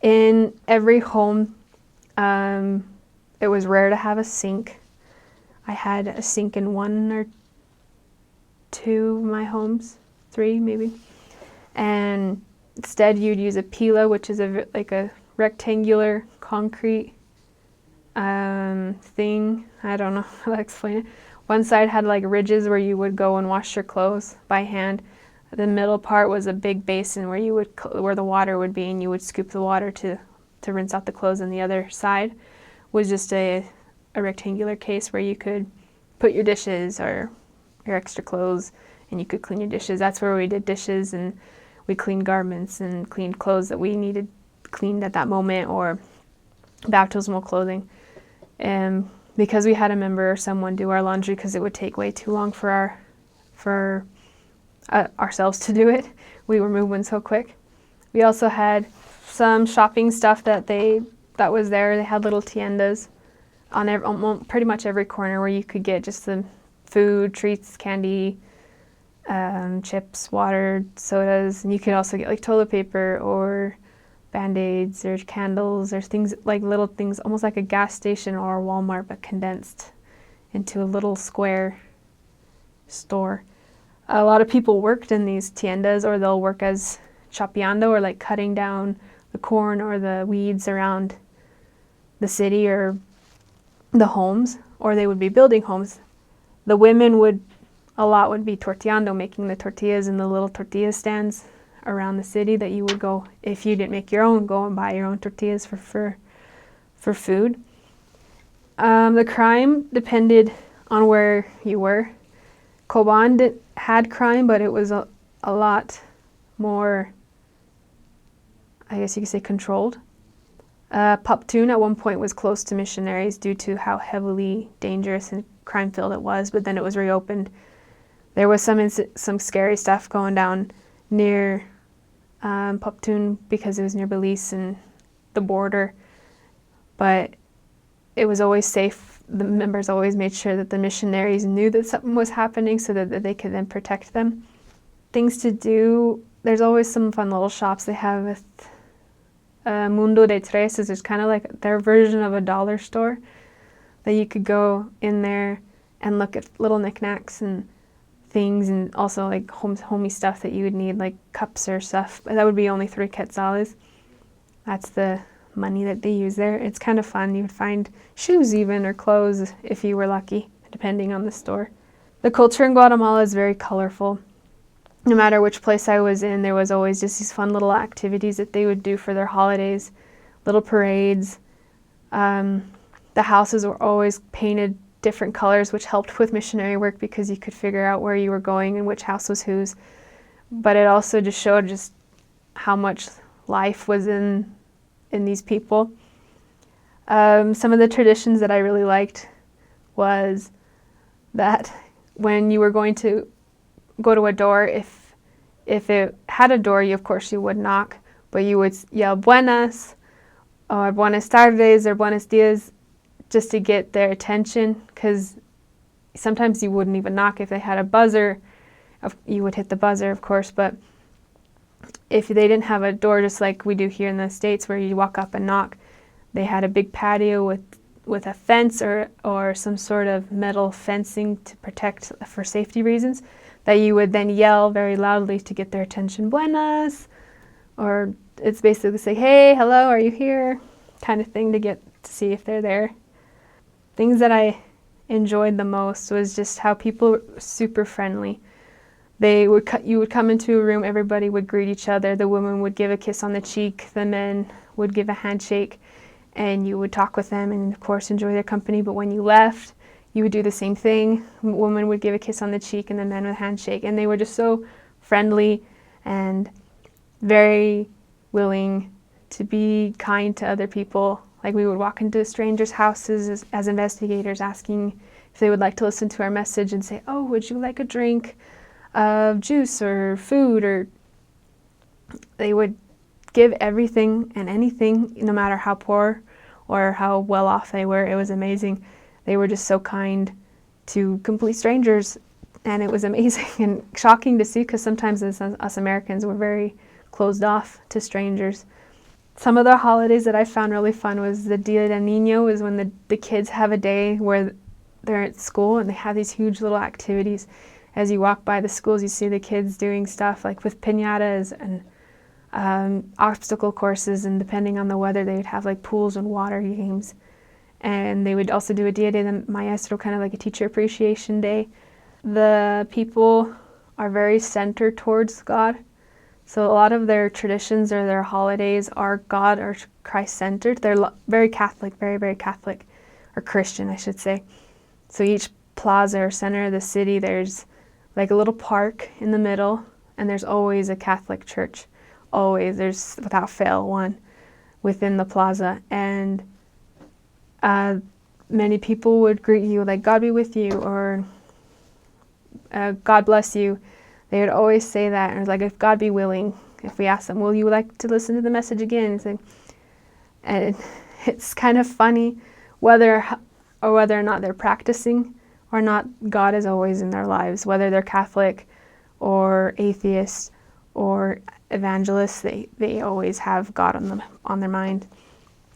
In every home, it was rare to have a sink. I had a sink in 1 or 2 of my homes, 3 maybe. And instead you'd use a pila, which is like a rectangular concrete thing. I don't know how to explain it. One side had like ridges where you would go and wash your clothes by hand. The middle part was a big basin where the water would be, and you would scoop the water to rinse out the clothes. And the other side was just a rectangular case where you could put your dishes or your extra clothes, and you could clean your dishes. That's where we did dishes, and we cleaned garments and cleaned clothes that we needed cleaned at that moment, or baptismal clothing. And because we had a member or someone do our laundry, because it would take way too long for ourselves to do it, we were moving so quick. We also had some shopping stuff that was there. They had little tiendas on pretty much every corner where you could get just the food, treats, candy, chips, water, sodas, and you could also get like toilet paper or Band-Aids or candles or things like little things, almost like a gas station or a Walmart, but condensed into a little square store. A lot of people worked in these tiendas, or they'll work as chapeando, or like cutting down the corn or the weeds around the city or the homes, or they would be building homes. The women would be tortillando, making the tortillas in the little tortilla stands around the city that you would go, if you didn't make your own, go and buy your own tortillas for food. The crime depended on where you were. Coban had crime, but it was a lot more, I guess you could say, controlled. Paptun at one point was closed to missionaries due to how heavily dangerous and crime-filled it was, but then it was reopened. There was some scary stuff going down near Paptun because it was near Belize and the border, but it was always safe. The members always made sure that the missionaries knew that something was happening so that they could then protect them. Things to do, there's always some fun little shops they have with Mundo de Tres. It's kind of like their version of a dollar store that you could go in there and look at little knickknacks and things, and also like homey stuff that you would need, like cups or stuff. But that would be only 3 quetzales. That's the money that they use there. It's kind of fun. You would find shoes even, or clothes if you were lucky, depending on the store. The culture in Guatemala is very colorful. No matter which place I was in, there was always just these fun little activities that they would do for their holidays, little parades. The houses were always painted different colors, which helped with missionary work because you could figure out where you were going and which house was whose. But it also just showed just how much life was in these people. Some of the traditions that I really liked was that when you were going to go to a door, if it had a door, of course you would knock, but you would yell buenas or buenas tardes or buenos dias just to get their attention, because sometimes you wouldn't even knock. If they had a buzzer, you would hit the buzzer, of course, but if they didn't have a door, just like we do here in the States where you walk up and knock, they had a big patio with a fence or some sort of metal fencing to protect for safety reasons, that you would then yell very loudly to get their attention, buenas, or it's basically say, hey, hello, are you here, kind of thing, to get to see if they're there. Things that I enjoyed the most was just how people were super friendly. You would come into a room, everybody would greet each other. The women would give a kiss on the cheek, the men would give a handshake, and you would talk with them and, of course, enjoy their company. But when you left, you would do the same thing. The woman would give a kiss on the cheek and the men would handshake. And they were just so friendly and very willing to be kind to other people. Like, we would walk into strangers' houses as investigators, asking if they would like to listen to our message and say, oh, would you like a drink of juice or food? Or they would give everything and anything, no matter how poor or how well off they were. It was amazing. They were just so kind to complete strangers, and it was amazing and shocking to see, because sometimes us Americans were very closed off to strangers. Some of the holidays that I found really fun was the Dia de Niño, is when the kids have a day where they're at school and they have these huge little activities. As you walk by the schools, you see the kids doing stuff like with piñatas and obstacle courses, and depending on the weather, they would have like pools and water games. And they would also do a Dia de Maestro, kind of like a teacher appreciation day. The people are very centered towards God. So a lot of their traditions or their holidays are God or Christ-centered. They're very Catholic, very, very Catholic, or Christian, I should say. So each plaza or center of the city, there's like a little park in the middle, and there's always a Catholic church. Always. There's, without fail, one within the plaza. And many people would greet you like, God be with you, or God bless you. They would always say that, and it was like, if God be willing, if we ask them, will you like to listen to the message again? And it's kind of funny whether or not they're practicing or not, God is always in their lives. Whether they're Catholic or atheist or evangelist, they always have God on their mind.